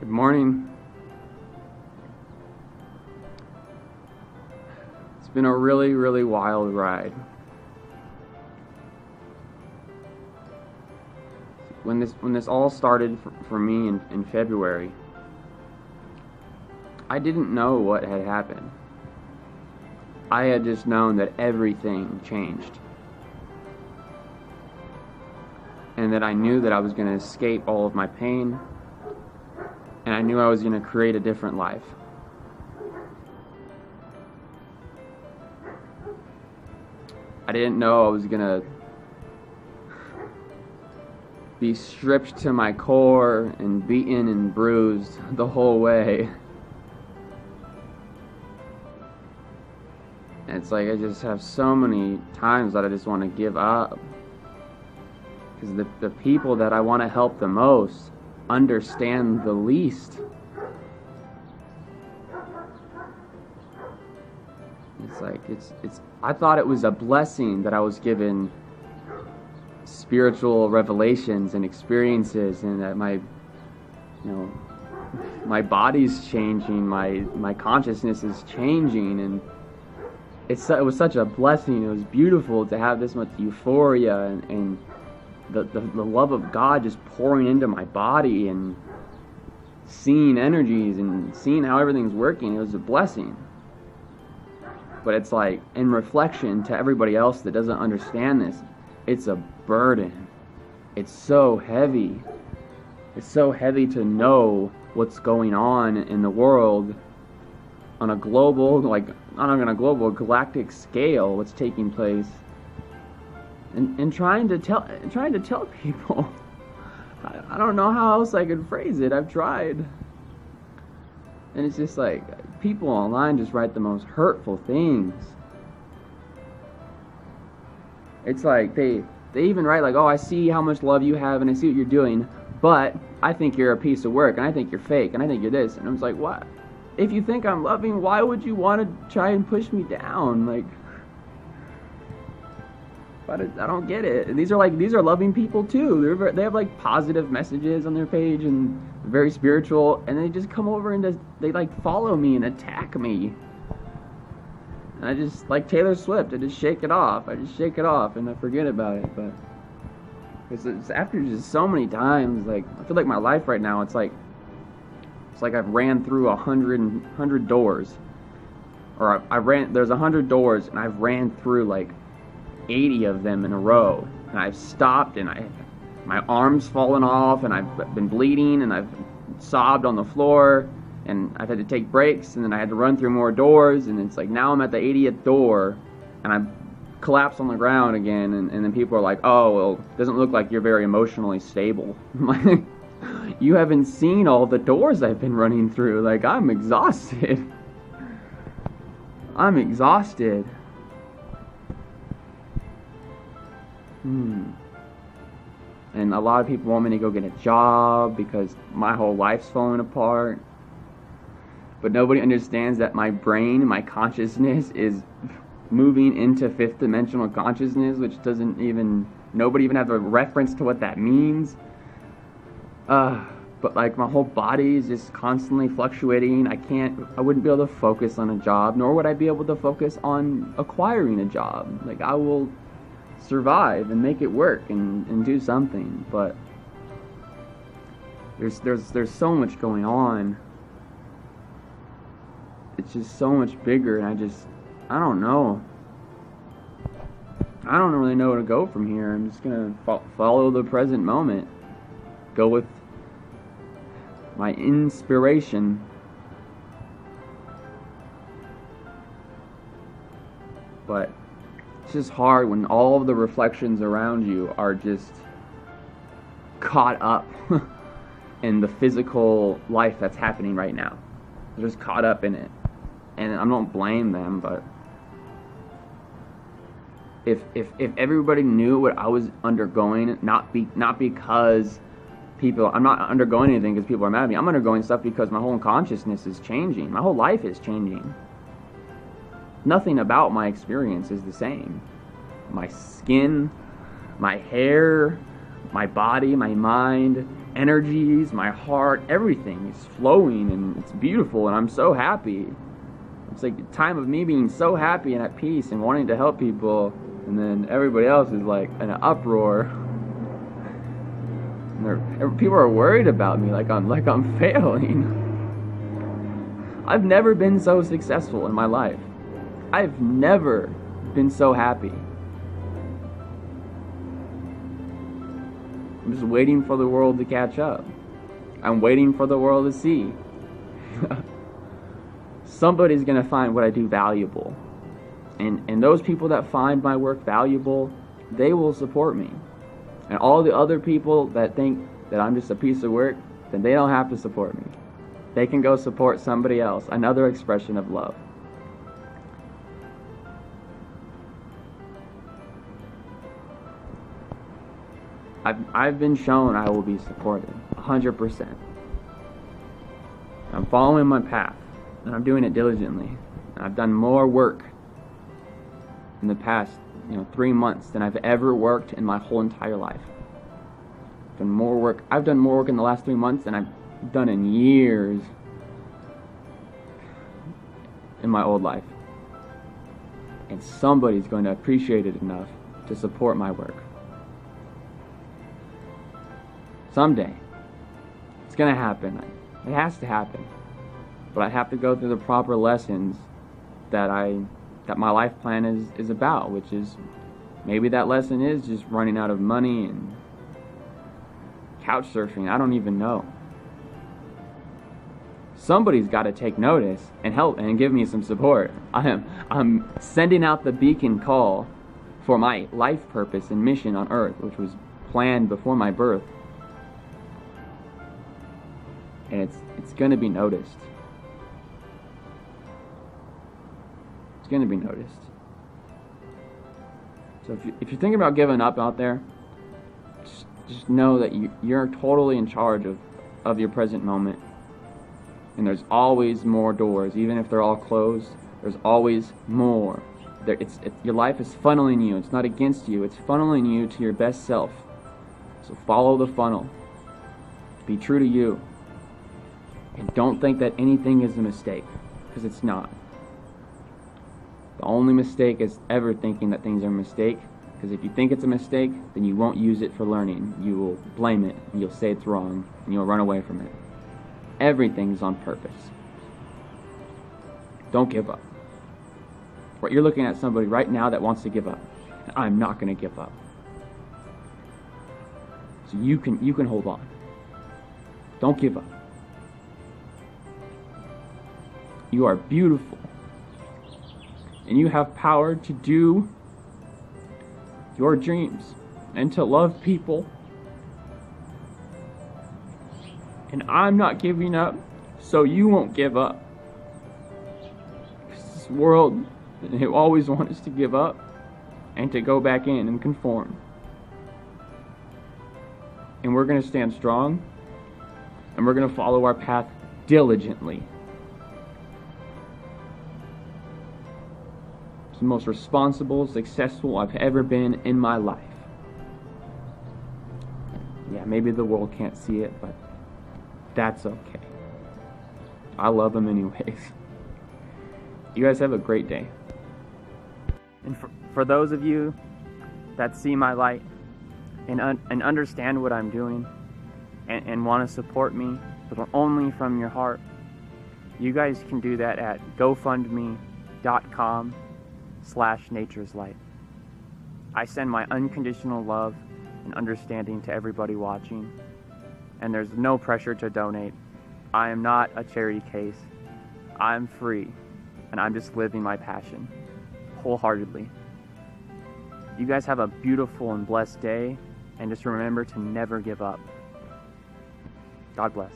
Good morning. It's been a really, really wild ride. When this all started for me in February, I didn't know what had happened. I had just known that everything changed. And that I knew that I was going to escape all of my pain. And I knew I was going to create a different life. I didn't know I was going to be stripped to my core and beaten and bruised the whole way. And it's like I just have so many times that I just want to give up. Because the people that I want to help the most understand the least. It's like I thought it was a blessing that I was given spiritual revelations and experiences, and that my body's changing, my consciousness is changing, and it was such a blessing. It was beautiful to have this much euphoria and the love of God just pouring into my body, and seeing energies and seeing how everything's working. It was a blessing. But it's like, in reflection to everybody else that doesn't understand this, it's a burden. It's so heavy. It's so heavy to know what's going on in the world on a global, not on a global, galactic scale, what's taking place. And trying to tell people. I don't know how else I could phrase it. I've tried. And it's just like, people online just write the most hurtful things. It's like, they even write like, oh, I see how much love you have and I see what you're doing, but I think you're a piece of work and I think you're fake and I think you're this. And I was like, what? If you think I'm loving, why would you want to try and push me down? Like, I don't get it. These are loving people too. They have like positive messages on their page and very spiritual, and they just come over and they like follow me and attack me. And I just, like Taylor Swift, I just shake it off. And I forget about it. But it's after just so many times, like, I feel like my life right now, it's like I've ran through 100 doors, or there's 100 doors and I've ran through like 80 of them in a row, and I've stopped, and my arm's fallen off, and I've been bleeding, and I've sobbed on the floor, and I've had to take breaks, and then I had to run through more doors, and it's like now I'm at the 80th door, and I collapse on the ground again, and then people are like, oh, well, it doesn't look like you're very emotionally stable. I'm like, you haven't seen all the doors I've been running through. Like, I'm exhausted. I'm exhausted. And a lot of people want me to go get a job because my whole life's falling apart. But nobody understands that my brain, my consciousness is moving into fifth dimensional consciousness, which nobody even has a reference to what that means. But like, my whole body is just constantly fluctuating. I wouldn't be able to focus on a job, nor would I be able to focus on acquiring a job. Like, I will survive and make it work and do something, but there's so much going on. It's just so much bigger, and I don't know. I don't really know where to go from here. I'm just gonna follow the present moment, go with my inspiration. But it's just hard when all of the reflections around you are just caught up in the physical life that's happening right now. They're just caught up in it. And I don't blame them, but if everybody knew what I was undergoing, not because I'm not undergoing anything because people are mad at me. I'm undergoing stuff because my whole consciousness is changing. My whole life is changing. Nothing about my experience is the same. My skin, my hair, my body, my mind, energies, my heart, everything is flowing and it's beautiful and I'm so happy. It's like a time of me being so happy and at peace and wanting to help people, and then everybody else is like in an uproar. And people are worried about me like I'm failing. I've never been so successful in my life. I've never been so happy. I'm just waiting for the world to catch up. I'm waiting for the world to see. Somebody's gonna find what I do valuable. And those people that find my work valuable, they will support me. And all the other people that think that I'm just a piece of work, then they don't have to support me. They can go support somebody else, another expression of love. I've been shown I will be supported, 100%. I'm following my path, and I'm doing it diligently. And I've done more work in the past, 3 months than I've ever worked in my whole entire life. I've done more work in the last 3 months than I've done in years in my old life. And somebody's going to appreciate it enough to support my work. Someday. It's going to happen. It has to happen. But I have to go through the proper lessons that my life plan is about, which is, maybe that lesson is just running out of money and couch surfing. I don't even know. Somebody's got to take notice and help and give me some support. I'm sending out the beacon call for my life purpose and mission on earth, which was planned before my birth. And it's going to be noticed. It's going to be noticed. So if you're thinking about giving up out there, just know that you're totally in charge of your present moment. And there's always more doors. Even if they're all closed, there's always more. Your life is funneling you. It's not against you. It's funneling you to your best self. So follow the funnel. Be true to you. And don't think that anything is a mistake, because it's not. The only mistake is ever thinking that things are a mistake, because if you think it's a mistake, then you won't use it for learning. You will blame it, and you'll say it's wrong, and you'll run away from it. Everything's on purpose. Don't give up. Right, you're looking at somebody right now that wants to give up. And I'm not going to give up. So you can hold on. Don't give up. You are beautiful. And you have power to do your dreams and to love people. And I'm not giving up, so you won't give up. This world, they always want us to give up and to go back in and conform. And we're going to stand strong, and we're going to follow our path diligently. It's the most responsible, successful I've ever been in my life. Yeah, maybe the world can't see it, but that's okay. I love them anyways. You guys have a great day. And for those of you that see my light and understand what I'm doing and want to support me, but only from your heart, you guys can do that at gofundme.com/natureslight. I send my unconditional love and understanding to everybody watching. And there's no pressure to donate. I am not a charity case. I'm free, and I'm just living my passion wholeheartedly. You guys have a beautiful and blessed day, and just remember to never give up. God bless.